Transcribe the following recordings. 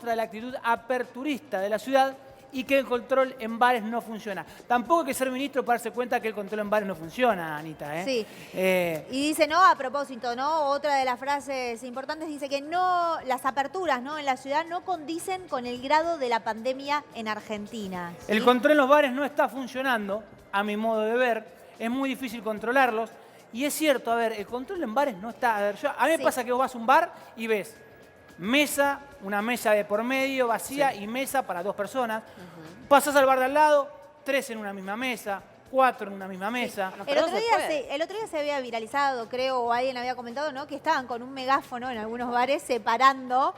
contra la actitud aperturista de la ciudad y que el control en bares no funciona. Tampoco hay que ser ministro para darse cuenta que el control en bares no funciona, Anita, ¿eh? Sí. Y dice, no, a propósito, ¿no? Otra de las frases importantes dice que no, las aperturas, ¿no?, en la ciudad no condicen con el grado de la pandemia en Argentina. ¿Sí? El control en los bares no está funcionando, a mi modo de ver. Es muy difícil controlarlos. Y es cierto, a ver, el control en bares no está... A mí me pasa que vos vas a un bar y ves mesa, una mesa de por medio vacía y mesa para 2 personas. Pasás al bar de al lado, 3 en una misma mesa, 4 en una misma mesa. Sí. El otro día se había viralizado, creo, o alguien había comentado, ¿no?, que estaban con un megáfono en algunos bares separando.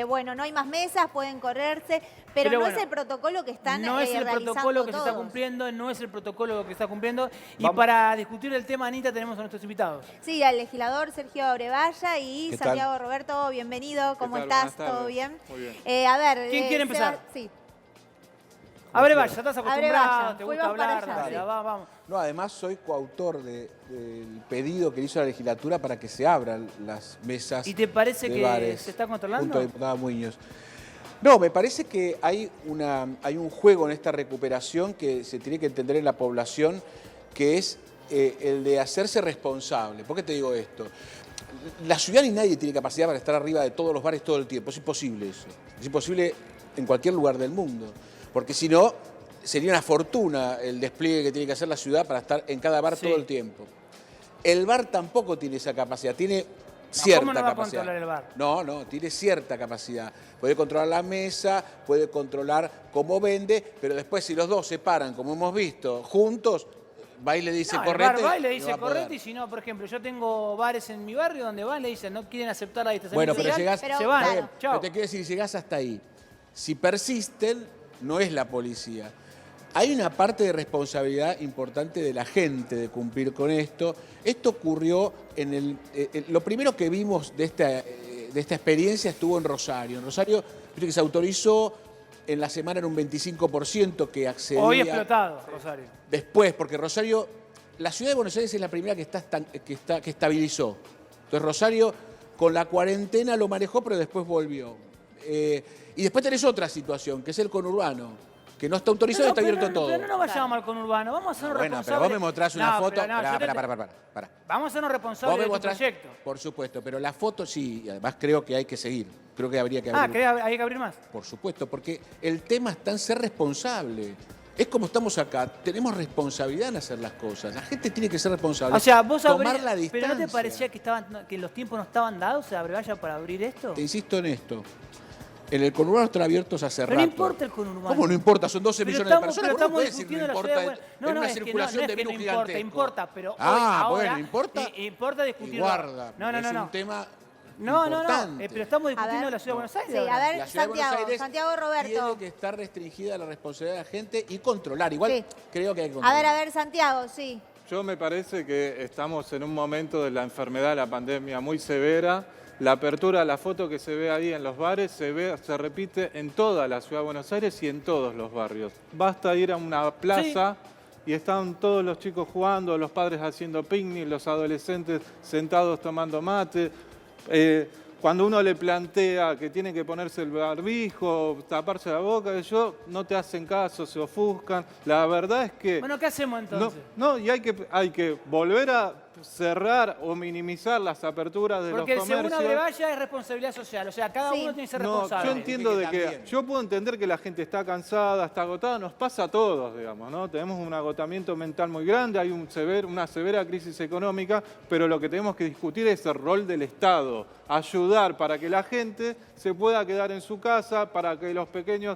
Bueno, no hay más mesas, pueden correrse, pero no bueno, es el protocolo que están no es el realizando protocolo que se está todos. cumpliendo, no es el protocolo que está cumpliendo. Y para discutir el tema, Anita, tenemos a nuestros invitados. Sí, al legislador Sergio Abrevaya y Santiago Roberto, bienvenido. ¿Cómo estás? ¿Todo bien? Muy bien. A ver... ¿Quién quiere empezar? Sí. Abrevaya, estás acostumbrado, Abrevaya, te gusta vamos para hablar, allá, dale, sí. vamos. No, además soy coautor del pedido que hizo la legislatura para que se abran las mesas. ¿Y te parece de que bares, se está controlando? Junto a la diputada Muñoz. No, me parece que hay un juego en esta recuperación que se tiene que entender en la población, que es el de hacerse responsable. ¿Por qué te digo esto? La ciudad ni nadie tiene capacidad para estar arriba de todos los bares todo el tiempo. Es imposible eso. Es imposible en cualquier lugar del mundo. Porque si no, sería una fortuna el despliegue que tiene que hacer la ciudad para estar en cada bar todo el tiempo. El bar tampoco tiene esa capacidad, tiene cierta ¿cómo no va a capacidad. controlar el bar? No, tiene cierta capacidad. Puede controlar la mesa, puede controlar cómo vende, pero después si los dos se paran, como hemos visto, juntos, va y le dice correte. El bar va y le dice no va a poder. correte, y si no, por ejemplo, yo tengo bares en mi barrio donde van y le dicen no quieren aceptar la distancia Bueno, pero social, llegás, se van, claro. chao. Pero te quiero decir, llegás hasta ahí. Si persisten, no es la policía. Hay una parte de responsabilidad importante de la gente de cumplir con esto. Esto ocurrió lo primero que vimos de esta experiencia estuvo en Rosario. En Rosario, viste que se autorizó, en la semana era un 25% que accedía. Hoy explotado, Rosario. Después, porque Rosario, la ciudad de Buenos Aires es la primera que estabilizó. Entonces Rosario con la cuarentena lo manejó, pero después volvió. Y después tenés otra situación, que es el conurbano, que no está autorizado y está abierto todo. Pero no nos vayamos al conurbano, vamos a hacernos Bueno, responsables. pero vos me mostrás una foto. Pará. Vamos a hacernos responsables de tu proyecto. Por supuesto, pero la foto sí, y además creo que hay que seguir. Creo que habría que abrir. ¿Hay que abrir más? Por supuesto, porque el tema está en ser responsable. Es como estamos acá, tenemos responsabilidad en hacer las cosas. La gente tiene que ser responsable. O sea, vos tomar la distancia. ¿Pero no te parecía que los tiempos no estaban dados, Abrevaya, para abrir esto? Te insisto en esto. En el conurbano están abiertos hace rato. Pero no importa el conurbano. ¿Cómo no importa? Son 12 millones de personas. Pero ¿Cómo estamos puedes decir discutiendo no la importa ciudad de... en una circulación de virus gigantesco? Importa, pero ahora, bueno, importa. Importa discutir. Y guarda, No. es un tema No, importante. pero estamos discutiendo la ciudad de Buenos Aires. Sí, a ver, La ciudad de Buenos Aires Santiago Roberto. tiene que estar restringida la responsabilidad de la gente y controlar. Igual creo que hay que A controlar. ver, Santiago, sí. Yo me parece que estamos en un momento de la enfermedad, la pandemia muy severa. La apertura, la foto que se ve ahí en los bares, se repite en toda la ciudad de Buenos Aires y en todos los barrios. Basta ir a una plaza y están todos los chicos jugando, los padres haciendo picnic, los adolescentes sentados tomando mate. Cuando uno le plantea que tiene que ponerse el barbijo, taparse la boca, no te hacen caso, se ofuscan. La verdad es que... Bueno, ¿qué hacemos entonces? Y hay que volver a cerrar o minimizar las aperturas de los comercios. Porque según Abrevaya es responsabilidad social, o sea, cada uno tiene que ser responsable. Yo entiendo yo puedo entender que la gente está cansada, está agotada, nos pasa a todos, digamos, ¿no? Tenemos un agotamiento mental muy grande, hay una severa crisis económica, pero lo que tenemos que discutir es el rol del Estado, ayudar para que la gente se pueda quedar en su casa, para que los pequeños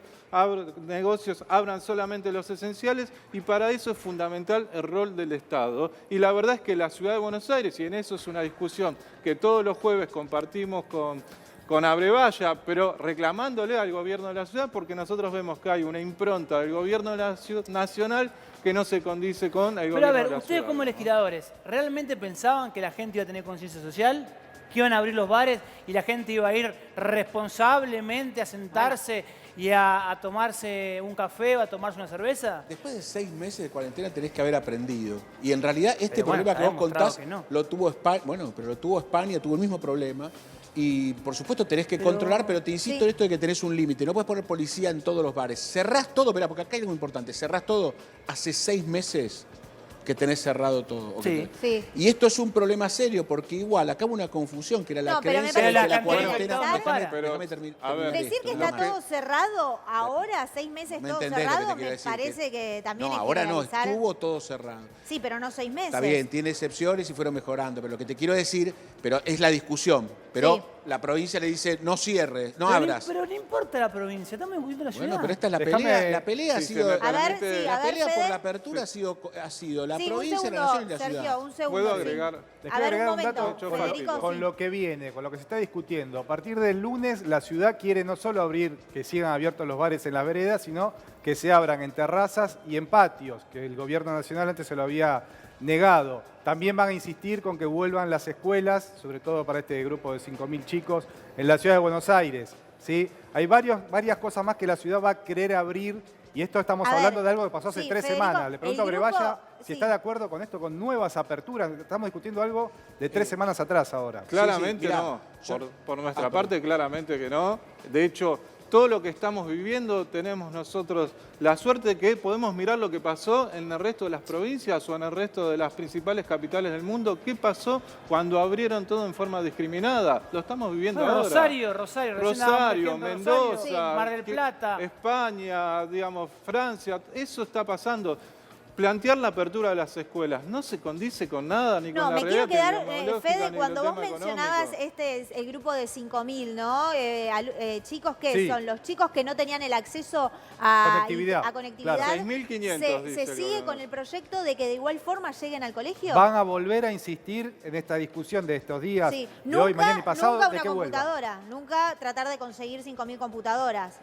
negocios abran solamente los esenciales, y para eso es fundamental el rol del Estado. Y la verdad es que la ciudad de Buenos Aires, y en eso es una discusión que todos los jueves compartimos con Abrevaya, pero reclamándole al gobierno de la ciudad, porque nosotros vemos que hay una impronta del gobierno de la ciudad nacional que no se condice con el gobierno de la ciudad. Pero a ver, ustedes como legisladores, ¿realmente pensaban que la gente iba a tener conciencia social? ¿Que iban a abrir los bares y la gente iba a ir responsablemente a sentarse y a tomarse un café o a tomarse una cerveza? Después de 6 meses de cuarentena tenés que haber aprendido. Y en realidad este problema que vos contás lo tuvo España, pero lo tuvo España, tuvo el mismo problema. Y por supuesto tenés que controlar, pero te insisto en esto de que tenés un límite. No puedes poner policía en todos los bares. Cerrás todo, mirá, porque acá hay algo importante. Cerrás todo hace 6 meses que tenés cerrado todo. Sí. Sí. Y esto es un problema serio, porque igual, acá hubo una confusión, que era la No, pero me creencia de parece que la que cuarentena... empezar- Déjame terminar a ver, Decir que está todo cerrado ahora, 6 meses ¿Me todo entendés lo que te cerrado, quiero me decir? parece que también No, hay que ahora no, realizar- estuvo todo cerrado. Sí, pero no 6 meses. Está bien, tiene excepciones y fueron mejorando, pero lo que te quiero decir, pero es la discusión, pero Sí. la provincia le dice, no cierres, no Pero abras. Pero no importa la provincia, estamos discutiendo la ciudad. Bueno, pero esta es la Déjame- pelea. La pelea ha si sido... se me A ver, permite- sí, La a ver, pelea por Fede. la apertura ha sido la Sí, un provincia, la segundo, nación y la Sergio, ciudad. un segundo. ¿Puedo sí. agregar? A ver, un agregar momento, dato Federico. con sí. lo que viene, con lo que se está discutiendo. A partir del lunes, la ciudad quiere no solo abrir, que sigan abiertos los bares en las veredas, sino que se abran en terrazas y en patios, que el gobierno nacional antes se lo había negado. También van a insistir con que vuelvan las escuelas, sobre todo para este grupo de 5.000 chicos, en la ciudad de Buenos Aires. ¿Sí? Hay varias cosas más que la ciudad va a querer abrir, y esto estamos A ver, hablando de algo que pasó hace sí, 3 Federico, semanas. Le pregunto a el grupo- Brevalla si sí. está de acuerdo con esto, con nuevas aperturas. Estamos discutiendo algo de 3 semanas atrás ahora. Claramente mirá, no. yo- Por nuestra perdón. parte, claramente que no. De hecho, todo lo que estamos viviendo tenemos nosotros la suerte de que podemos mirar lo que pasó en el resto de las provincias o en el resto de las principales capitales del mundo. ¿Qué pasó cuando abrieron todo en forma discriminada? Lo estamos viviendo Bueno, ahora. Rosario, recién dábamos Rosario, ejemplo, Mendoza, Rosario, Mar del Plata. España, digamos, Francia, eso está pasando. Plantear la apertura de las escuelas no se condice con nada, ni No, con la me quiero realidad quedar, epidemiológica, Fede, ni cuando con el vos tema mencionabas económico. este es el grupo de 5.000, ¿no? Chicos que Sí. son los chicos que no tenían el acceso a Conectividad, a conectividad. claro. 6.500 ¿Se dice el sigue gobierno. con el proyecto de que de igual forma lleguen al colegio? Van a volver a insistir en esta discusión de estos días, Sí, de hoy, mañana y pasado, nunca de una que vuelvan. computadora, nunca tratar de conseguir 5.000 computadoras.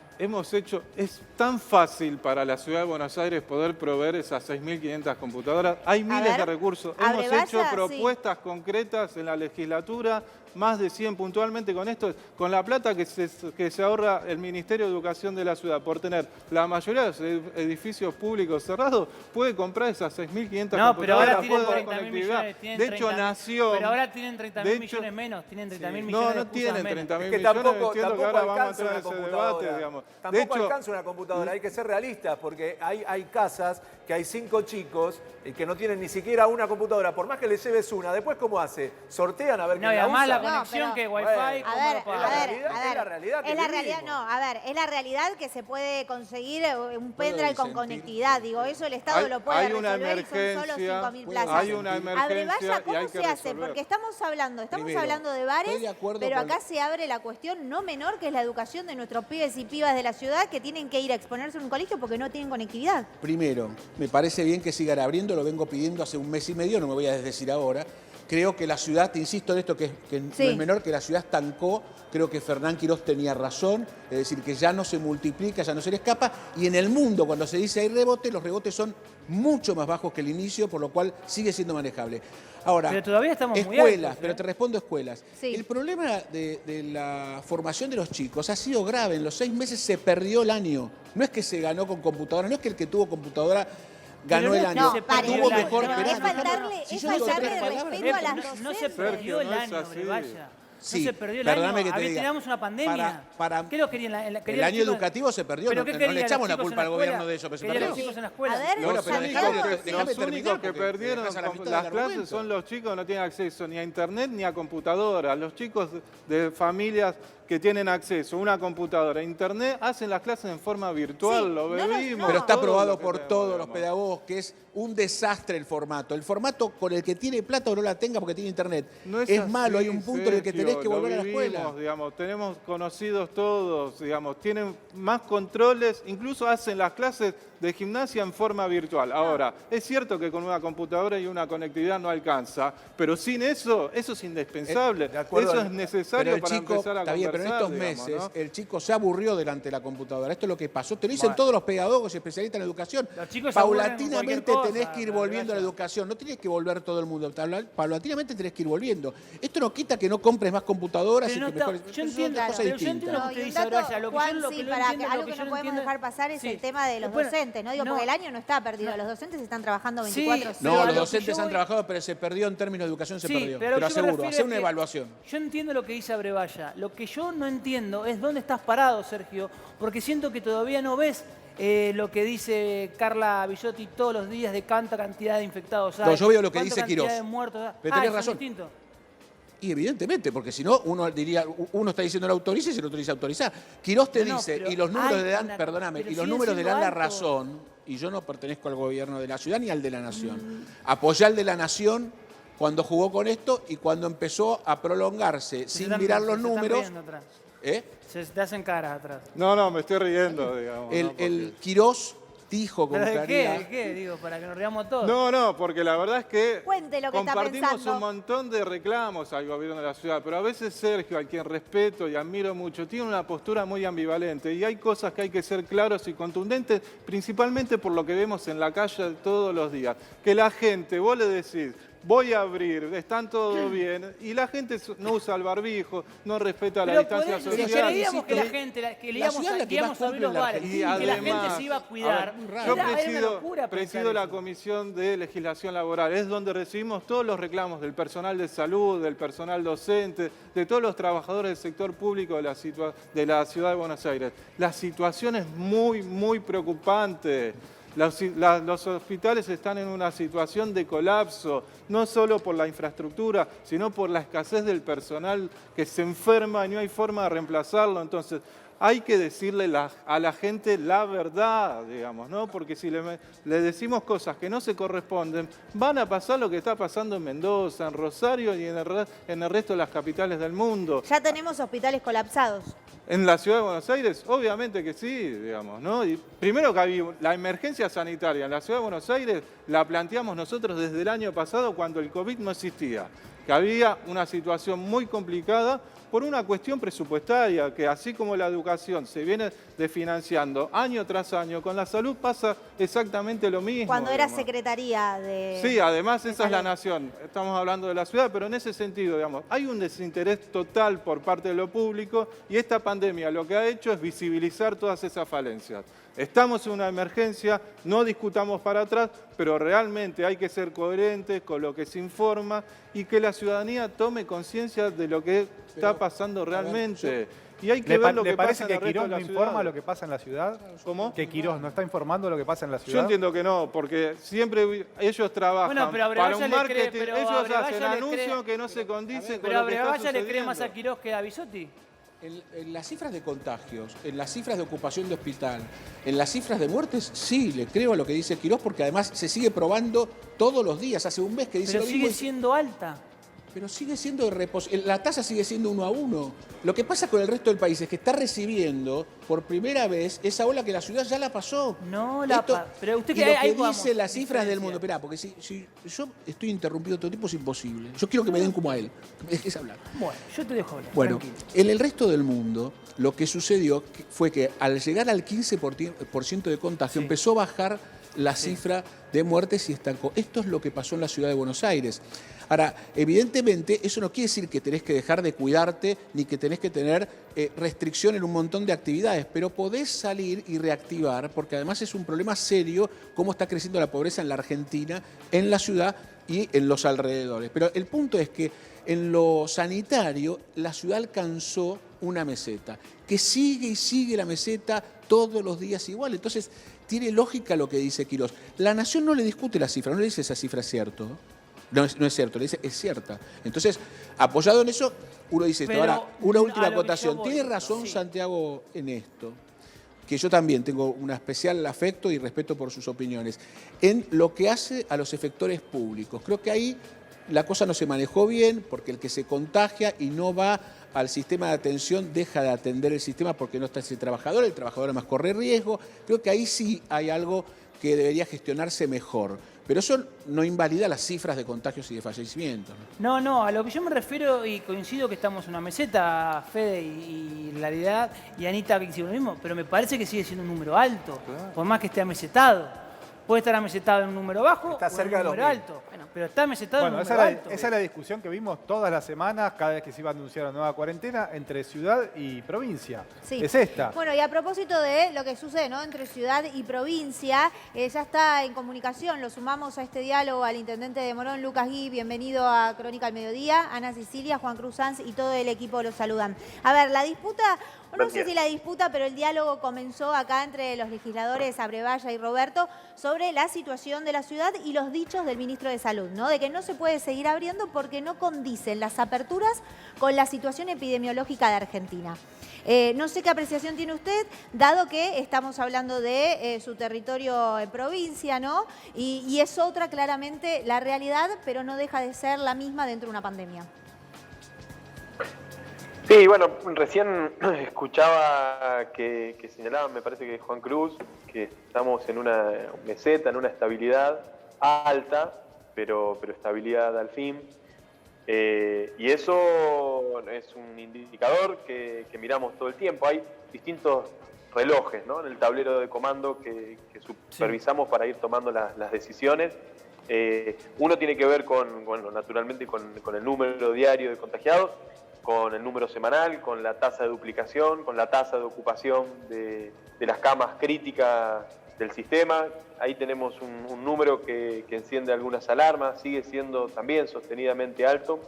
Es tan fácil para la ciudad de Buenos Aires poder proveer esas 6.500 computadoras. Hay miles ver, de recursos. abre Hemos hecho valla, sí. propuestas concretas en la legislatura, más de 100 puntualmente con esto, con la plata que se ahorra el Ministerio de Educación de la ciudad por tener la mayoría de los edificios públicos cerrados, puede comprar esas 6.500 No, pero ahora computadoras, tienen puede dar 30.000 conectividad. millones. Tienen De hecho, 30.000. Nación... Pero ahora tienen 30.000 de hecho- millones menos. Tienen 30.000 No, millones de no excusas tienen menos. 30.000 Es que millones. tampoco, Entiendo que tampoco ahora vamos a alcanza entrar una en ese computadora. debate, digamos. De Tampoco hecho, alcanza una computadora, hay que ser realistas, porque hay casas que hay 5 chicos que no tienen ni siquiera una computadora. Por más que le lleves una, después ¿cómo hace? Sortean a ver No, quién y la además usa. la conexión pero- que Wi-Fi, Bueno, ¿cómo A ver, lo Es pagas? la a ver, realidad, a es ver. la realidad que Es la realidad, vivimos. no, a ver, es la realidad que se puede conseguir un pendrive con disentir. conectividad. Digo, eso el Estado lo puede hay una resolver y son solo emergencia, 5.000 puede plazas. hay una Abrevaya, emergencia y ¿cómo hay se que hace? resolver. Porque estamos hablando Primero, de bares, estoy de acuerdo pero con- acá se abre la cuestión no menor que es la educación de nuestros pibes y pibas de la ciudad que tienen que ir a exponerse en un colegio porque no tienen conectividad. Primero, me parece bien que sigan abriendo, lo vengo pidiendo hace un mes y medio, no me voy a desdecir ahora. Creo que la ciudad, te insisto en esto, que no Sí. es menor, que la ciudad estancó. Creo que Fernán Quirós tenía razón, es decir, que ya no se multiplica, ya no se le escapa. Y en el mundo, cuando se dice hay rebote, los rebotes son mucho más bajos que el inicio, por lo cual sigue siendo manejable. Ahora, Pero todavía estamos muy escuelas, altos, pero te respondo escuelas. Sí. El problema de la formación de los chicos ha sido grave. En los 6 meses se perdió el año. No es que se ganó con computadora, no es que el que tuvo computadora ganó Pero el no año. No, se pare, perdió Tuvo el mejor. año. Esperá, es faltarle, déjame- si es yo digo faltarle tres palabras, respeto a las No se docentes. perdió el no es año, así. Brevalla. Sí, No se perdió el perdóname año. que te Había- diga. teníamos una pandemia. Para- ¿Qué lo querían? El Querían año chicos- educativo se perdió, ¿Pero no, qué no querían le los echamos la chicos culpa en al la gobierno escuela? de eso, pero se Querían perdió. los chicos en la escuela. A ver, Bueno, pero saltamos- déjame Los terminar, únicos que porque perdieron dejas a la mitad del las clases argumento. son los chicos que no tienen acceso ni a internet ni a computadora. Los chicos de familias que tienen acceso a una computadora, a internet, hacen las clases en forma virtual, Sí, lo no, vivimos. Pero está todo probado lo que por tenemos, todos los digamos. pedagogos que es un desastre el formato. El formato con el que tiene plata o no la tenga porque tiene internet. No es así, malo, hay un punto en el que tenés que Sergio, volver a la lo escuela. vivimos, digamos, tenemos conocidos todos, digamos, tienen más controles, incluso hacen las clases de gimnasia en forma virtual. Ahora, es cierto que con una computadora y una conectividad no alcanza, pero sin eso, eso es indispensable. de acuerdo Eso al- es necesario Pero el para chico, empezar a está bien, pero en estos digamos, meses ¿no? el chico se aburrió delante de la computadora. Esto es lo que pasó. Te lo dicen Bueno. todos los pedagogos y especialistas en educación. Los chicos se aburren con Paulatinamente cualquier cosa, tenés que ir volviendo a la Braya. educación. No tenés que volver todo el mundo. Paulatinamente tenés que ir volviendo. Esto no quita que no compres más computadoras Pero y no que está- mejores. yo Eso entiendo, son cosas pero yo distintas. entiendo lo que Y usted un dice, dato, Braya, lo que Juan, yo- lo sí, que yo para entiendo, algo lo que que no yo podemos entiendo- dejar pasar es Sí. el tema de los Bueno, docentes, ¿no? Digo, no. porque el año no está perdido, los docentes están trabajando 24/7. Pero No, a los lo que docentes yo han voy- trabajado, pero se perdió en términos de educación, se Sí, perdió. pero Pero yo me aseguro, refiero hacer a una que evaluación. Yo entiendo lo que dice Abrevaya. Lo que yo no entiendo es dónde estás parado, Sergio, porque siento que todavía no ves lo que dice Carla Billotti todos los días de cuánta cantidad de infectados hay. No, yo veo lo que cuánta dice cantidad Quirós. de muertos hay. Pero tenés son razón. distintos. Y evidentemente, porque si no, uno diría, uno está diciendo no autoriza y el otro dice autorizar. Quirós te No, dice, pero y los números hay le dan, una- perdóname, pero y los siguen números le siendo dan la altos. razón, y yo no pertenezco al gobierno de la ciudad ni al de la nación. Apoyé al de la nación cuando jugó con esto y cuando empezó a prolongarse Se sin están- mirar los se están números. riendo atrás. ¿eh? Se te hacen caras atrás. No, me estoy riendo, digamos. El, ¿no? Porque- el Quirós dijo con ¿Pero de claridad. qué? ¿De qué? Digo, para que nos riamos todos. No, porque la verdad es que Cuente lo que está compartimos pensando. un montón de reclamos al gobierno de la ciudad, pero a veces Sergio, a quien respeto y admiro mucho, tiene una postura muy ambivalente y hay cosas que hay que ser claros y contundentes, principalmente por lo que vemos en la calle todos los días. Que la gente, vos le decís, voy a abrir, están todo bien, y la gente no usa el barbijo, no respeta la Pero distancia por eso, social. si creíamos que la Y- gente, que le la íbamos ciudad a, es la que que íbamos más a abrir cumple los en la bares, Argentina. que la gente se iba a cuidar. a ver, Era yo una presido, locura presido pensar la eso. Comisión de Legislación Laboral, es donde recibimos todos los reclamos del personal de salud, del personal docente, de todos los trabajadores del sector público de la Ciudad de Buenos Aires. La situación es muy preocupante. Los hospitales están en una situación de colapso, no solo por la infraestructura, sino por la escasez del personal que se enferma y no hay forma de reemplazarlo. Entonces, hay que decirle a la gente la verdad, digamos, ¿no? Porque si le decimos cosas que no se corresponden, van a pasar lo que está pasando en Mendoza, en Rosario y en el resto de las capitales del mundo. Ya tenemos hospitales colapsados. En la Ciudad de Buenos Aires, obviamente que sí, digamos, ¿no? Y primero que había la emergencia sanitaria en la Ciudad de Buenos Aires la planteamos nosotros desde el año pasado cuando el COVID no existía, que había una situación muy complicada por una cuestión presupuestaria, que así como la educación se viene desfinanciando año tras año, con la salud pasa exactamente lo mismo. Cuando era digamos. Secretaría de... Sí, además de esa es la Salud. nación. Estamos hablando de la ciudad, pero en ese sentido, digamos, hay un desinterés total por parte de lo público y esta pandemia lo que ha hecho es visibilizar todas esas falencias. Estamos en una emergencia, no discutamos para atrás, pero realmente hay que ser coherentes con lo que se informa y que la ciudadanía tome conciencia de lo que está pasando realmente. Y hay que ver lo ¿Le que parece pasa en que el resto Quirós de no la informa ciudad. lo que pasa en la ciudad? ¿Cómo? ¿Que Quirós no está informando lo que pasa en la ciudad? Yo entiendo que no, porque siempre ellos trabajan Bueno, pero a para Abrevaya un le marketing. cree, pero Ellos a Abrevaya hacen le anuncios cree. que no se condicen con Pero a lo que está Brevalla le cree más a sucediendo. Quirós que a Bisotti. En las cifras de contagios, en las cifras de ocupación de hospital, en las cifras de muertes, sí, le creo a lo que dice Quirós, porque además se sigue probando todos los días. Hace un mes que dice Pero lo mismo. sigue siendo alta. Pero sigue siendo la tasa sigue siendo 1 a 1. Lo que pasa con el resto del país es que está recibiendo por primera vez esa ola que la ciudad ya la pasó. No la Esto- pa- pero usted y que lo ahí que vamos, dice las cifras del diferencia. mundo. Esperá, porque si yo estoy interrumpido todo el tiempo es imposible. Yo quiero que me den como a él. Que me dejes hablar. Bueno, yo te dejo hablar. Bueno, tranquilo. en el resto del mundo lo que sucedió fue que al llegar al 15% de contagio Sí. empezó a bajar la cifra de muertes y estancó. Esto es lo que pasó en la ciudad de Buenos Aires. Ahora, evidentemente, eso no quiere decir que tenés que dejar de cuidarte ni que tenés que tener restricción en un montón de actividades, pero podés salir y reactivar, porque además es un problema serio cómo está creciendo la pobreza en la Argentina, en la ciudad y en los alrededores. Pero el punto es que en lo sanitario, la ciudad alcanzó una meseta, que sigue y sigue la meseta todos los días igual. Entonces, tiene lógica lo que dice Quirós. La Nación no le discute la cifra, no le dice esa cifra es cierto. No es cierto, le dice es cierta. Entonces, apoyado en eso, uno dice esto. Pero Ahora, una a última lo que acotación. yo voy, Tiene razón sí. Santiago en esto, que yo también tengo un especial afecto y respeto por sus opiniones, en lo que hace a los efectores públicos. Creo que ahí la cosa no se manejó bien, porque el que se contagia y no va al sistema de atención deja de atender el sistema porque no está ese trabajador, el trabajador además corre riesgo. Creo que ahí sí hay algo que debería gestionarse mejor. Pero eso no invalida las cifras de contagios y de fallecimientos, ¿no? No, a lo que yo me refiero, y coincido que estamos en una meseta, Fede y Laridad y Anita, que hicieron lo mismo, pero me parece que sigue siendo un número alto, por más que esté amesetado. Puede estar amesetado en un número bajo Está o en cerca de un los número 1000. alto. Pero está amesetado en un Bueno, número alto. esa es la discusión que vimos todas las semanas, cada vez que se iba a anunciar una nueva cuarentena, entre ciudad y provincia. Sí. Es esta. Bueno, y a propósito de lo que sucede, ¿no?, entre ciudad y provincia, ya está en comunicación, lo sumamos a este diálogo al intendente de Morón, Lucas Gui, bienvenido a Crónica al Mediodía, Ana Sicilia, Juan Cruz Sanz y todo el equipo los saludan. A ver, la disputa, no sé si la disputa, pero el diálogo comenzó acá entre los legisladores Abrevaya y Roberto sobre la situación de la ciudad y los dichos del ministro de Salud, ¿no?, de que no se puede seguir abriendo porque no condicen las aperturas con la situación epidemiológica de Argentina. No sé qué apreciación tiene usted, dado que estamos hablando de su territorio en provincia, ¿no? Y es otra claramente la realidad, pero no deja de ser la misma dentro de una pandemia. Sí, bueno, recién escuchaba que señalaban, me parece que Juan Cruz, que estamos en una meseta, en una estabilidad alta, pero estabilidad al fin. Y eso es un indicador que miramos todo el tiempo. Hay distintos relojes, ¿no?, en el tablero de comando que supervisamos para ir tomando las decisiones. Uno tiene que ver naturalmente con el número diario de contagiados, con el número semanal, con la tasa de duplicación, con la tasa de ocupación de las camas críticas del sistema. Ahí tenemos un número que enciende algunas alarmas, sigue siendo también sostenidamente alto.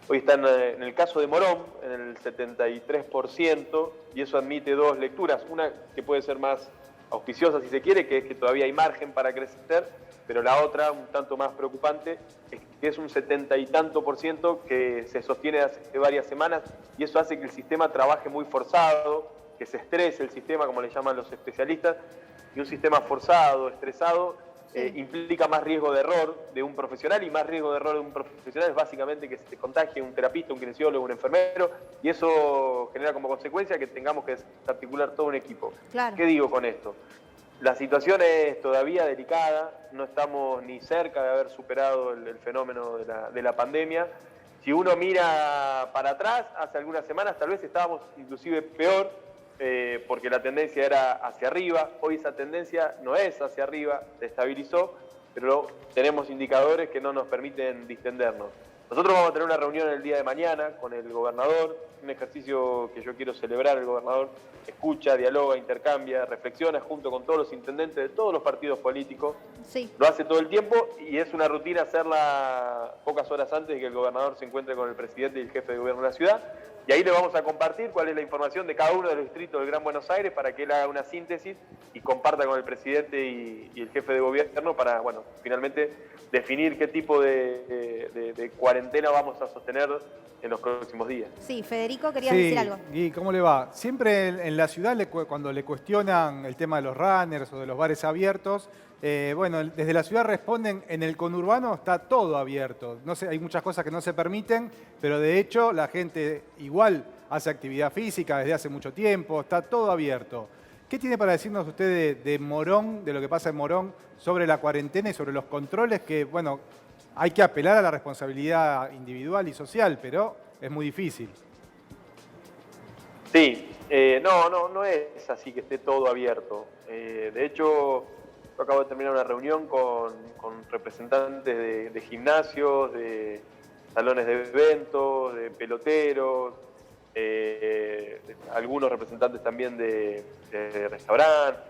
Hoy está en el caso de Morón, en el 73%, y eso admite dos lecturas. Una que puede ser más auspiciosa, si se quiere, que es que todavía hay margen para crecer, pero la otra, un tanto más preocupante, es que es un 70 y tanto % que se sostiene hace varias semanas, y eso hace que el sistema trabaje muy forzado, que se estrese el sistema, como le llaman los especialistas, y un sistema forzado, estresado, implica más riesgo de error de un profesional, y más riesgo de error de un profesional es básicamente que se contagie un terapista, un kinesiólogo, un enfermero, y eso genera como consecuencia que tengamos que desarticular todo un equipo. Claro. ¿Qué digo con esto? La situación es todavía delicada, no estamos ni cerca de haber superado el fenómeno de la pandemia. Si uno mira para atrás, hace algunas semanas tal vez estábamos inclusive peor, porque la tendencia era hacia arriba. Hoy esa tendencia no es hacia arriba, se estabilizó, pero tenemos indicadores que no nos permiten distendernos. Nosotros vamos a tener una reunión el día de mañana con el gobernador, un ejercicio que yo quiero celebrar. El gobernador escucha, dialoga, intercambia, reflexiona junto con todos los intendentes de todos los partidos políticos. Sí. Lo hace todo el tiempo y es una rutina hacerla pocas horas antes de que el gobernador se encuentre con el presidente y el jefe de gobierno de la ciudad. Y ahí le vamos a compartir cuál es la información de cada uno de los distritos del Gran Buenos Aires para que él haga una síntesis y comparta con el presidente y el jefe de gobierno para, bueno, finalmente definir qué tipo de cuarentena vamos a sostener en los próximos días. Sí, Federico, querías decir algo. Gui, ¿cómo le va? Siempre en la ciudad, cuando le cuestionan el tema de los runners o de los bares abiertos, bueno, desde la ciudad responden, en el conurbano está todo abierto. No sé, hay muchas cosas que no se permiten, pero de hecho la gente igual hace actividad física desde hace mucho tiempo, está todo abierto. ¿Qué tiene para decirnos usted de Morón, de lo que pasa en Morón, sobre la cuarentena y sobre los controles que, bueno, hay que apelar a la responsabilidad individual y social, pero es muy difícil? Sí, no es así que esté todo abierto. De hecho, yo acabo de terminar una reunión con representantes de gimnasios, de salones de eventos, de peloteros, algunos representantes también de restaurantes.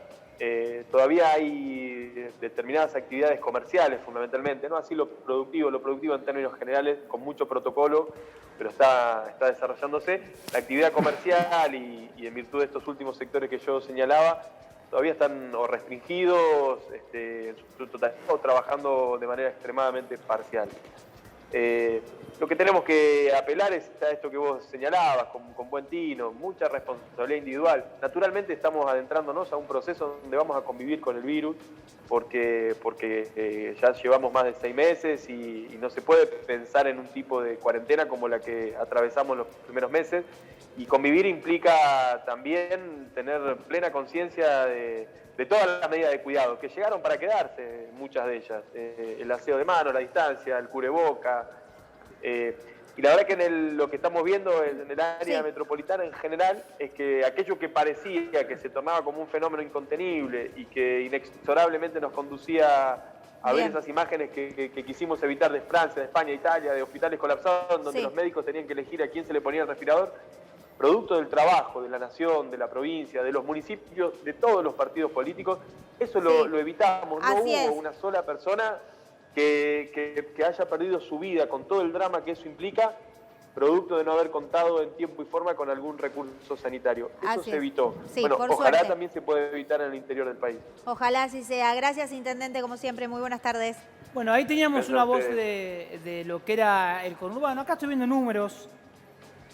Todavía hay determinadas actividades comerciales fundamentalmente, ¿no? Así lo productivo en términos generales, con mucho protocolo, pero está desarrollándose. La actividad comercial y en virtud de estos últimos sectores que yo señalaba, todavía están o restringidos en su totalidad o trabajando de manera extremadamente parcial. Lo que tenemos que apelar es a esto que vos señalabas, con buen tino, mucha responsabilidad individual. Naturalmente estamos adentrándonos a un proceso donde vamos a convivir con el virus, porque ya llevamos más de 6 meses y no se puede pensar en un tipo de cuarentena como la que atravesamos los primeros meses. Y convivir implica también tener plena conciencia de todas las medidas de cuidado, que llegaron para quedarse, muchas de ellas. El aseo de manos, la distancia, el cubreboca. Y la verdad que lo que estamos viendo en el área metropolitana en general es que aquello que parecía que se tomaba como un fenómeno incontenible y que inexorablemente nos conducía a ver esas imágenes que quisimos evitar de Francia, de España, de Italia, de hospitales colapsados, donde los médicos tenían que elegir a quién se le ponía el respirador, producto del trabajo de la nación, de la provincia, de los municipios, de todos los partidos políticos, eso lo evitamos. No hubo una sola persona que haya perdido su vida con todo el drama que eso implica, producto de no haber contado en tiempo y forma con algún recurso sanitario. Eso se evitó. Sí, bueno, por ojalá suerte también se pueda evitar en el interior del país. Ojalá así sea. Gracias, Intendente, como siempre. Muy buenas tardes. Bueno, ahí teníamos una voz de lo que era el conurbano. Acá estoy viendo números.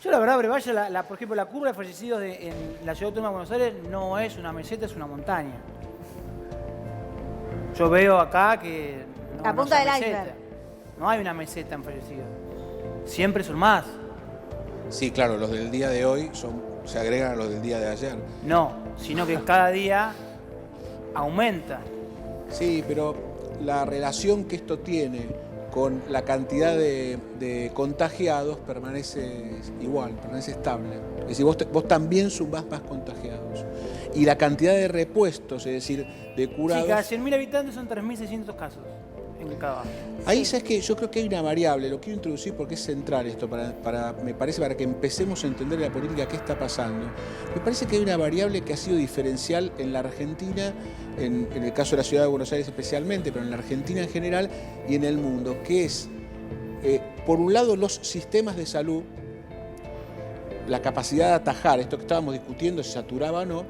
Yo la verdad, Brevalle, por ejemplo, la curva de fallecidos en la Ciudad Autónoma de Buenos Aires no es una meseta, es una montaña. Yo veo acá que la punta del iceberg. No hay una meseta en fallecidos. Siempre son más. Sí, claro, los del día de hoy se agregan a los del día de ayer. No, sino que cada día aumenta. Sí, pero la relación que esto tiene con la cantidad de contagiados permanece igual, permanece estable. Es decir, vos también sumás más contagiados. Y la cantidad de repuestos, es decir, de curados... Sí, cada 100.000 habitantes son 3.600 casos en cada barrio. Ahí, ¿sabes qué? Yo creo que hay una variable, lo quiero introducir porque es central esto, me parece, para que empecemos a entender la política qué está pasando. Me parece que hay una variable que ha sido diferencial en la Argentina, en el caso de la ciudad de Buenos Aires especialmente, pero en la Argentina en general y en el mundo, que es, por un lado, los sistemas de salud, la capacidad de atajar, esto que estábamos discutiendo, si saturaba o no,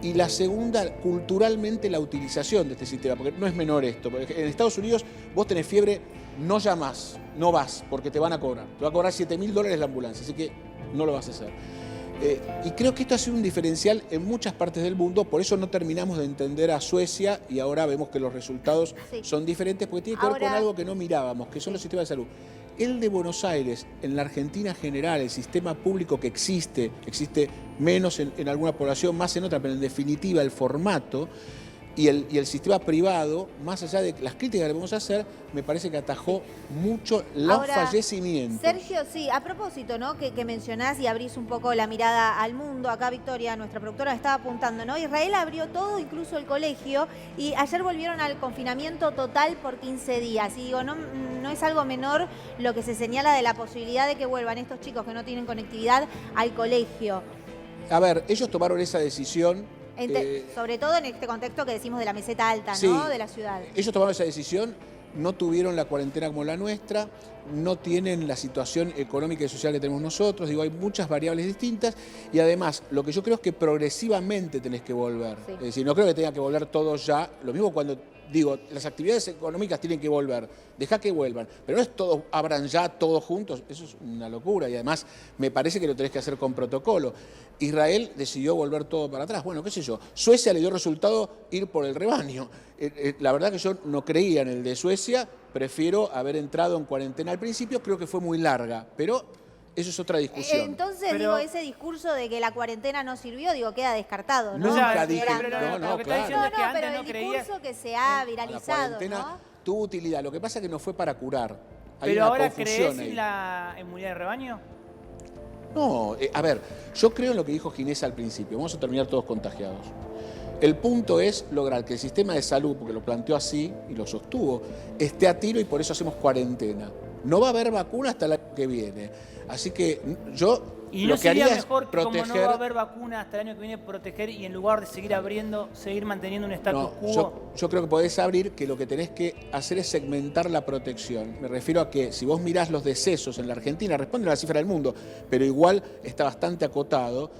y la segunda, culturalmente, la utilización de este sistema, porque no es menor esto. Porque en Estados Unidos vos tenés fiebre, no llamás, no vas, porque te van a cobrar. Te va a cobrar $7.000 la ambulancia, así que no lo vas a hacer. Y creo que esto ha sido un diferencial en muchas partes del mundo, por eso no terminamos de entender a Suecia y ahora vemos que los resultados son diferentes, porque tiene que ver con algo que no mirábamos, que son los sistemas de salud. El de Buenos Aires, en la Argentina general, el sistema público que existe menos en alguna población, más en otra, pero en definitiva el formato y el sistema privado, más allá de las críticas que le vamos a hacer, me parece que atajó mucho los fallecimientos. Sergio, sí, a propósito, ¿no? Que mencionás y abrís un poco la mirada al mundo. Acá Victoria, nuestra productora, estaba apuntando, ¿no? Israel abrió todo, incluso el colegio, y ayer volvieron al confinamiento total por 15 días. Y digo, no es algo menor lo que se señala de la posibilidad de que vuelvan estos chicos que no tienen conectividad al colegio. A ver, ellos tomaron esa decisión. Sobre todo en este contexto que decimos de la meseta alta, sí, ¿no? De la ciudad. Ellos tomaron esa decisión, no tuvieron la cuarentena como la nuestra, no tienen la situación económica y social que tenemos nosotros, digo, hay muchas variables distintas y además lo que yo creo es que progresivamente tenés que volver. Sí. Es decir, no creo que tenga que volver todos ya, lo mismo cuando digo, las actividades económicas tienen que volver, dejá que vuelvan, pero no es todos, abran ya todos juntos, eso es una locura y además me parece que lo tenés que hacer con protocolo. Israel decidió volver todo para atrás, bueno, qué sé yo, Suecia le dio resultado ir por el rebaño. La verdad que yo no creía en el de Suecia, prefiero haber entrado en cuarentena al principio, creo que fue muy larga, pero eso es otra discusión. Entonces, digo, ese discurso de que la cuarentena no sirvió, digo, queda descartado, ¿no? Nunca dije, no, pero el discurso que se ha viralizado, ¿no? Tuvo utilidad, lo que pasa es que no fue para curar. ¿Pero ahora crees en la inmunidad de rebaño? No, a ver, yo creo en lo que dijo Ginés al principio, vamos a terminar todos contagiados. El punto es lograr que el sistema de salud, porque lo planteó así y lo sostuvo, esté a tiro y por eso hacemos cuarentena. No va a haber vacuna hasta el año que viene. Así que yo ¿Y no sería mejor, como no va a haber vacuna hasta el año que viene, proteger y en lugar de seguir abriendo, seguir manteniendo un status quo? Yo creo que podés abrir, que lo que tenés que hacer es segmentar la protección. Me refiero a que si vos mirás los decesos en la Argentina, responden a la cifra del mundo, pero igual está bastante acotado.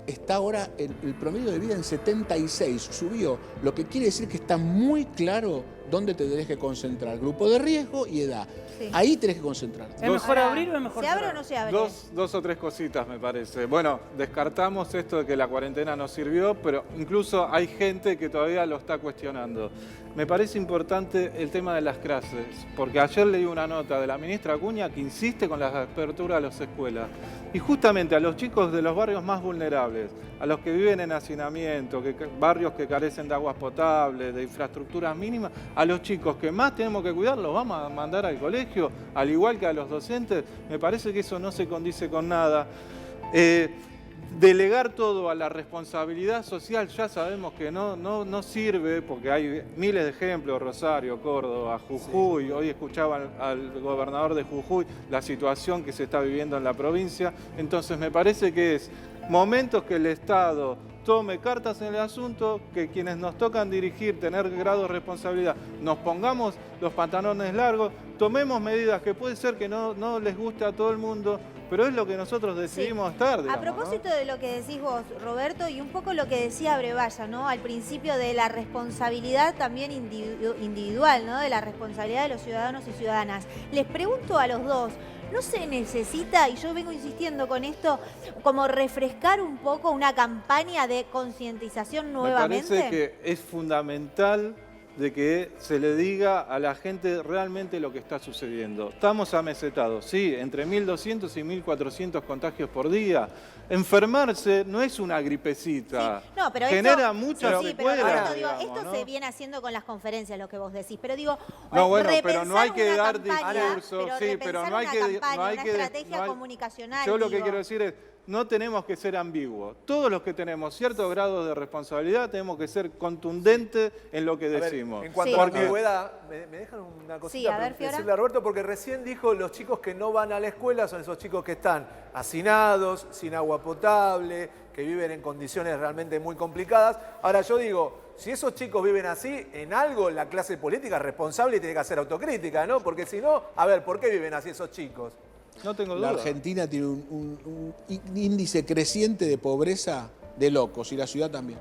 Está ahora el promedio de vida en 76, subió, lo que quiere decir que está muy claro dónde te tenés que concentrar, grupo de riesgo y edad. Sí. Ahí tenés que concentrarte. ¿Es mejor abrir o es mejor ¿Se abre o cerrar? no se abre? Dos o tres cositas me parece. Bueno, descartamos esto de que la cuarentena no sirvió, pero incluso hay gente que todavía lo está cuestionando. Me parece importante el tema de las clases, porque ayer leí una nota de la ministra Acuña que insiste con la apertura de las escuelas. Y justamente a los chicos de los barrios más vulnerables, a los que viven en hacinamiento, barrios que carecen de aguas potables, de infraestructuras mínimas, a los chicos que más tenemos que cuidar, los vamos a mandar al colegio, al igual que a los docentes. Me parece que eso no se condice con nada. Delegar todo a la responsabilidad social ya sabemos que no sirve, porque hay miles de ejemplos, Rosario, Córdoba, Jujuy. Sí. Hoy escuchaba al gobernador de Jujuy la situación que se está viviendo en la provincia. Entonces me parece que es momentos que el Estado tome cartas en el asunto, que quienes nos tocan dirigir, tener grado de responsabilidad, nos pongamos los pantalones largos, tomemos medidas que puede ser que no les guste a todo el mundo, pero es lo que nosotros decidimos estar, digamos, A propósito de lo que decís vos, Roberto, y un poco lo que decía Brevalla, ¿no? Al principio de la responsabilidad también individual, ¿no? De la responsabilidad de los ciudadanos y ciudadanas. Les pregunto a los dos, ¿no se necesita, y yo vengo insistiendo con esto, como refrescar un poco una campaña de concientización nuevamente? Me parece que es fundamental de que se le diga a la gente realmente lo que está sucediendo. Estamos amesetados, sí, entre 1.200 y 1.400 contagios por día. Enfermarse no es una gripecita. Sí. No, pero genera muchas sí, secuelas, pero Roberto, digo, digamos, esto ¿no? se viene haciendo con las conferencias, lo que vos decís. Pero digo, no, bueno, pero no hay que repensar dar una campaña, discursos, sí, pero no hay una que... campaña, no hay una que estrategia comunicacional. Yo lo digo. que quiero decir es, no tenemos que ser ambiguos. Todos los que tenemos ciertos grados de responsabilidad tenemos que ser contundentes en lo que decimos. En cuanto a la ambigüedad, ¿me dejan una cosita Sí, a ver, para Fiora. decirle a Roberto? Porque recién dijo los chicos que no van a la escuela son esos chicos que están hacinados, sin agua potable, que viven en condiciones realmente muy complicadas. Ahora yo digo, si esos chicos viven así, en algo la clase política es responsable y tiene que hacer autocrítica, ¿no? Porque si no, a ver, ¿por qué viven así esos chicos? No tengo La duda. Argentina tiene un índice creciente de pobreza de locos y la ciudad también.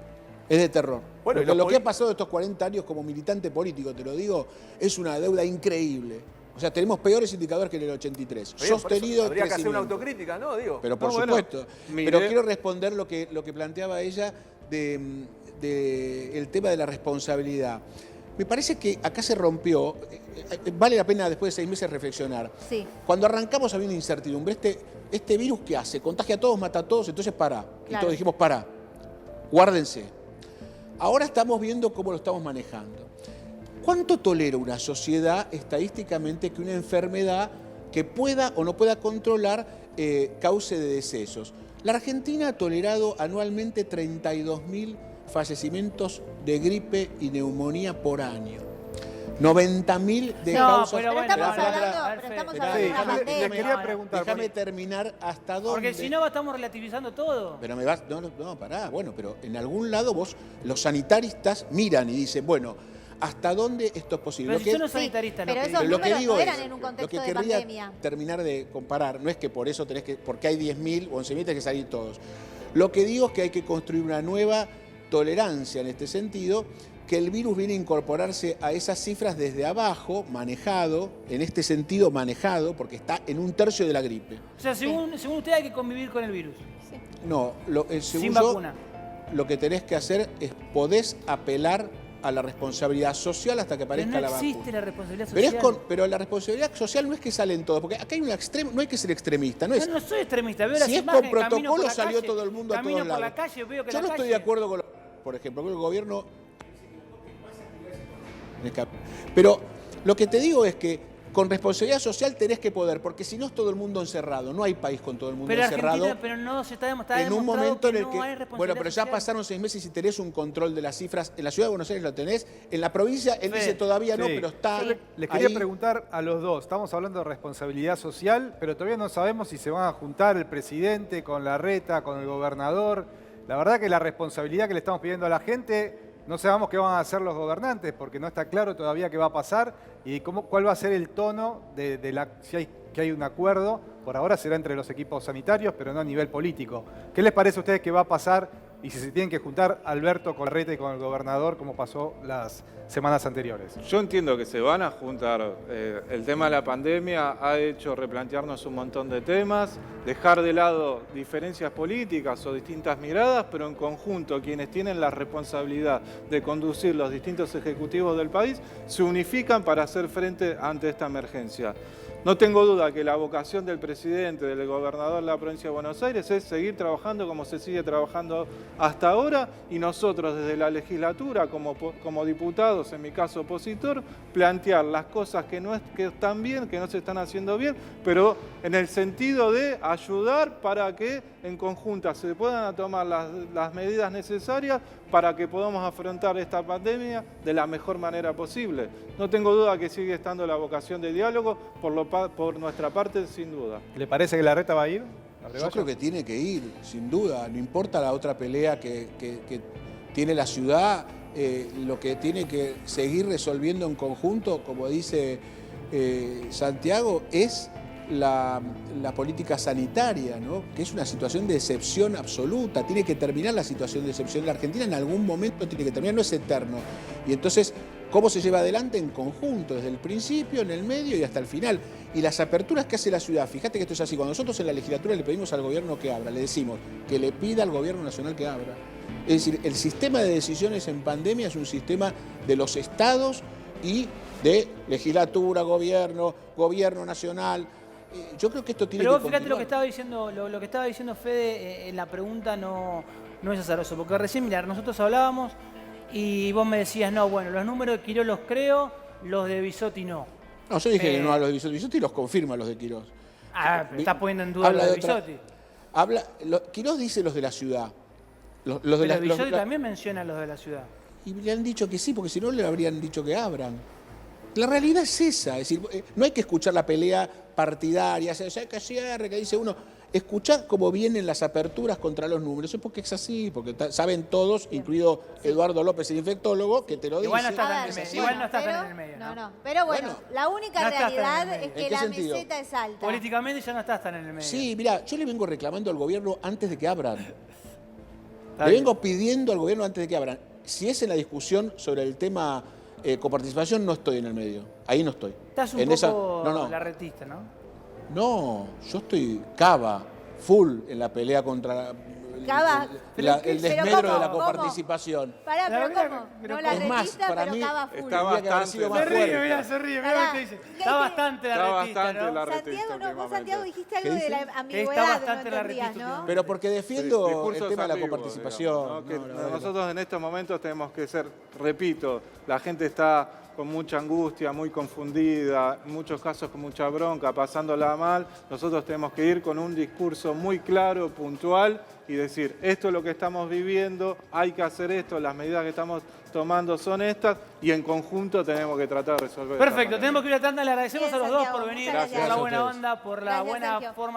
Es de terror. Bueno, Porque lo que ha pasado estos 40 años como militante político, te lo digo, es una deuda increíble. O sea, tenemos peores indicadores que en el 83. Bien, por Sostenido eso habría que hacer una crecimiento. autocrítica, ¿no? Digo. Pero por No, bueno, supuesto. Pero quiero responder lo que planteaba ella de el tema de la responsabilidad. Me parece que acá se rompió, vale la pena después de 6 meses reflexionar. Sí. Cuando arrancamos había una incertidumbre. Este virus, ¿qué hace? Contagia a todos, mata a todos, entonces para. Y Claro. todos dijimos, para, guárdense. Ahora estamos viendo cómo lo estamos manejando. ¿Cuánto tolera una sociedad estadísticamente que una enfermedad que pueda o no pueda controlar cause de decesos? La Argentina ha tolerado anualmente 32.000 fallecimientos de gripe y neumonía por año. 90.000 de No, causas... pero bueno, estamos pará, hablando, pará, pero estamos Fede, hablando de una déjame- pandemia. Le quería preguntar, Déjame terminar hasta dónde... Porque si no estamos relativizando todo. Pero me vas... No, pará. Bueno, pero en algún lado vos, los sanitaristas miran y dicen, bueno, ¿hasta dónde esto es posible? Pero Lo si que- yo no soy sanitarista, pero lo que esos digo. lo que números digo no eran es, en un lo contexto que de querría pandemia. terminar de comparar, no es que por eso tenés que, porque hay 10.000 o 11.000 tenés que salir todos. Lo que digo es que hay que construir una nueva tolerancia en este sentido, que el virus viene a incorporarse a esas cifras desde abajo, manejado, en este sentido manejado, porque está en 1/3 de la gripe. O sea, según usted hay que convivir con el virus. No, según Sin yo, vacuna. lo que tenés que hacer es podés apelar a la responsabilidad social hasta que Pero aparezca no la vacuna. existe la responsabilidad Pero, social. pero la responsabilidad social no es que salen todos, porque acá hay un extremo, no hay que ser extremista, no es. Yo no soy extremista, veo Si las es con imágenes, camino por protocolo la salió calle, todo el mundo a camino todos por lados. la calle, veo que Yo la no estoy calle... de acuerdo con, por ejemplo, con el gobierno. Pero lo que te digo es que con responsabilidad social tenés que poder, porque si no es todo el mundo encerrado, no hay país con todo el mundo Pero encerrado. Argentina, pero no se está En un demostrado momento en el no que, hay responsabilidad bueno, pero ya social. pasaron 6 meses y tenés un control de las cifras. En la ciudad de Buenos Aires lo tenés, en la provincia él Sí. dice todavía no, Sí. pero está. Les quería ahí. preguntar a los dos, estamos hablando de responsabilidad social, pero todavía no sabemos si se van a juntar el presidente con Larreta, con el gobernador. La verdad que la responsabilidad que le estamos pidiendo a la gente, no sabemos qué van a hacer los gobernantes, porque no está claro todavía qué va a pasar y cuál va a ser el tono si hay un acuerdo. Por ahora será entre los equipos sanitarios, pero no a nivel político. ¿Qué les parece a ustedes que va a pasar y si se tienen que juntar Alberto con Larreta y con el gobernador, como pasó las semanas anteriores. Yo entiendo que se van a juntar. El tema de la pandemia ha hecho replantearnos un montón de temas, dejar de lado diferencias políticas o distintas miradas, pero en conjunto quienes tienen la responsabilidad de conducir los distintos ejecutivos del país se unifican para hacer frente ante esta emergencia. No tengo duda que la vocación del presidente, del gobernador de la provincia de Buenos Aires es seguir trabajando como se sigue trabajando hasta ahora, y nosotros desde la legislatura como diputados, en mi caso opositor, plantear las cosas que están bien, que no se están haciendo bien, pero en el sentido de ayudar para que en conjunta se puedan tomar las medidas necesarias para que podamos afrontar esta pandemia de la mejor manera posible. No tengo duda que sigue estando la vocación de diálogo, por nuestra parte, sin duda. ¿Le parece que Larreta va a ir? Yo creo que tiene que ir, sin duda. No importa la otra pelea que tiene la ciudad, lo que tiene que seguir resolviendo en conjunto, como dice Santiago, es la política sanitaria, ¿no? Que es una situación de excepción absoluta. Tiene que terminar la situación de excepción. La Argentina en algún momento tiene que terminar, no es eterno. Y entonces, ¿cómo se lleva adelante? En conjunto, desde el principio, en el medio y hasta el final. Y las aperturas que hace la ciudad, fíjate que esto es así. Cuando nosotros en la legislatura le pedimos al gobierno que abra, le decimos que le pida al gobierno nacional que abra. Es decir, el sistema de decisiones en pandemia es un sistema de los estados y de legislatura, gobierno nacional. Yo creo que esto tiene que continuar. Pero fíjate lo que estaba diciendo Fede en la pregunta no es azaroso, porque recién, mirá, nosotros hablábamos y vos me decías, no, bueno, los números de Quirós los creo, los de Bisotti no. No, yo dije que no a los de Bisotti. Bisotti los confirma los de Quirós. Pero estás poniendo en duda los de Bisotti. Quirós dice los de la ciudad. Pero Bisotti también menciona los de la ciudad. Y le han dicho que sí, porque si no le habrían dicho que abran. La realidad es esa, es decir, no hay que escuchar la pelea partidaria, que cierre, que dice uno. Escuchar cómo vienen las aperturas contra los números, es porque es así, porque saben todos, incluido Eduardo López, el infectólogo, que te lo dice. Igual no estás en el medio. No. Pero bueno, la única realidad es que la sentido? meseta es alta. Políticamente ya no estás tan en el medio. Sí, mira, yo le vengo reclamando al gobierno antes de que abran. Le vengo pidiendo al gobierno antes de que abran. Si es en la discusión sobre el tema coparticipación, no estoy en el medio. Ahí no estoy. Estás un poco larretista, ¿no? No, yo estoy cava, full en la pelea contra el desmedro de la coparticipación. Pará, pero ¿cómo? No la retista, pero cava full. Está bastante. Se ríe, mirá lo que dice. Está bastante larretista, ¿no? Santiago, vos Santiago dijiste algo de la Está ambigüedad, bastante no entendías, ¿no? Pero porque defiendo Discursos el tema de la ambiguos, coparticipación. digamos, ¿no? Nosotros en estos momentos tenemos que ser, repito, la gente está con mucha angustia, muy confundida, en muchos casos con mucha bronca, pasándola mal. Nosotros tenemos que ir con un discurso muy claro, puntual, y decir, esto es lo que estamos viviendo, hay que hacer esto, las medidas que estamos tomando son estas, y en conjunto tenemos que tratar de resolver. Perfecto, tenemos que ir a tanda. Le agradecemos Bien, a los dos Santiago, por venir, muchas por la gracias. buena onda, por la Gracias, buena Sergio. forma de